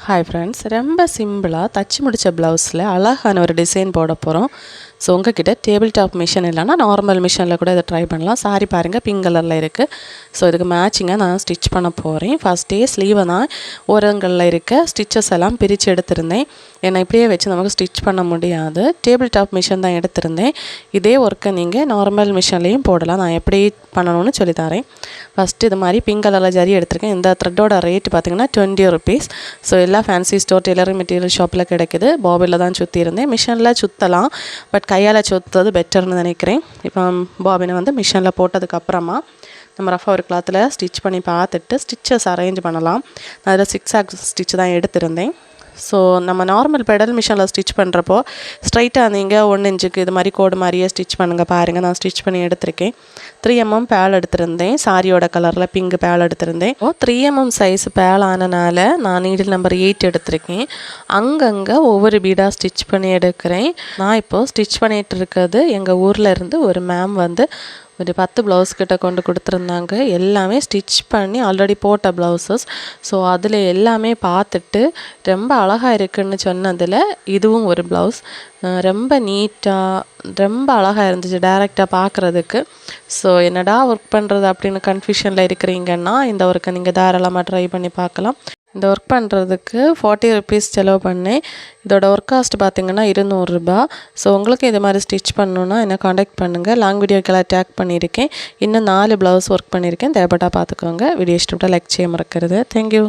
Hi friends, ரொம்ப சிம்பிளாக தச்சு முடித்த ப்ளவுஸில் அழகான ஒரு டிசைன் போட போகிறோம். ஸோ உங்ககிட்ட டேபிள் டாப் மிஷின் இல்லைனா நார்மல் மிஷினில் கூட இதை ட்ரை பண்ணலாம். சாரி பாருங்கள், பிங்க் கலரில் இருக்குது. ஸோ இதுக்கு மேட்சிங்காக நான் ஸ்டிச் பண்ண போகிறேன். ஃபஸ்ட்டே ஸ்லீவை தான் ஓரங்களில் இருக்க ஸ்டிச்சஸ் எல்லாம் பிரித்து எடுத்திருந்தேன். ஏன்னா இப்படியே வச்சு நமக்கு ஸ்டிச் பண்ண முடியாது. டேபிள் டாப் மிஷின் தான் எடுத்திருந்தேன். இதே ஒர்க்கை நீங்கள் நார்மல் மிஷின்லேயும் போடலாம். நான் எப்படி பண்ணணும்னு சொல்லித்தரேன். ஃபஸ்ட்டு இது மாதிரி பிங்க் கலரில் ஜரி எடுத்திருக்கேன். இந்த த்ரெட்டோட ரேட்டு பார்த்திங்கன்னா 20 ருபீஸ். ஸோ எல்லா ஃபேன்சி ஸ்டோர் டெய்லரிங் மெட்டீரியல் ஷாப்பில் கிடைக்குது. பாபியில் தான் சுற்றி இருந்தேன். மிஷினில் சுற்றலாம், பட் கையால் சுற்றுறது பெட்டர்னு நினைக்கிறேன். இப்போ பாபினை வந்து மிஷினில் போட்டதுக்கப்புறமா நம்ம ரஃபாக ஒரு கிளாத்தில் ஸ்டிச் பண்ணி பார்த்துட்டு ஸ்டிச்சஸ் அரேஞ்ச் பண்ணலாம். நான் அதில் 6 ஆக்ஸ் ஸ்டிச் தான் எடுத்திருந்தேன். ஸோ நம்ம நார்மல் பெடல் மிஷினில் ஸ்டிச் பண்ணுறப்போ ஸ்ட்ரைட்டாக நீங்கள் 1 இன்ச்சுக்கு இது மாதிரி கோடு மாதிரியே ஸ்டிச் பண்ணுங்கள். பாருங்கள், நான் ஸ்டிச் பண்ணி எடுத்திருக்கேன். 3 mm பேல் எடுத்திருந்தேன். சாரியோட கலரில் பிங்க் பேல் எடுத்திருந்தேன். 3 mm சைஸ் பேல் ஆனனால நான் நீடில் நம்பர் 8 எடுத்திருக்கேன். அங்கங்கே ஒவ்வொரு பீடாக ஸ்டிச் பண்ணி எடுக்கிறேன். நான் இப்போது ஸ்டிச் பண்ணிகிட்டு இருக்கிறது எங்கள் ஊரில் இருந்து ஒரு மேம் வந்து ஒரு 10 ப்ளவுஸ் கிட்ட கொண்டு கொடுத்துருந்தாங்க. எல்லாமே ஸ்டிச் பண்ணி ஆல்ரெடி போட்ட ப்ளவுசஸ். ஸோ அதில் எல்லாமே பார்த்துட்டு ரொம்ப அழகாக இருக்குதுன்னு சொன்னதில் இதுவும் ஒரு ப்ளவுஸ். ரொம்ப நீட்டாக ரொம்ப அழகாக இருந்துச்சு டைரெக்டாக பார்க்குறதுக்கு. ஸோ என்னடா ஒர்க் பண்ணுறது அப்படின்னு கன்ஃபியூஷனில் இருக்கிறீங்கன்னா இந்த ஒர்க்கை நீங்கள் தாராளமாக ட்ரை பண்ணி பார்க்கலாம். இந்த ஒர்க் பண்ணுறதுக்கு 40 ருபீஸ் செலவு பண்ணேன். இதோட ஒர்க் காஸ்ட் பார்த்திங்கன்னா 200 ரூபா. ஸோ உங்களுக்கு இது மாதிரி ஸ்டிச் பண்ணணுன்னா என்னை காண்டாக்ட் பண்ணுங்கள். லாங் வீடியோக்கெல்லாம் டேக் பண்ணியிருக்கேன். இன்னும் 4 ப்ளவுஸ் ஒர்க் பண்ணியிருக்கேன். தேவைப்பட்டால் பார்த்துக்கோங்க. வீடியோ இஷ்டப்பட்டால் லைக் செய்ய மறக்கிறது. தேங்க்யூ.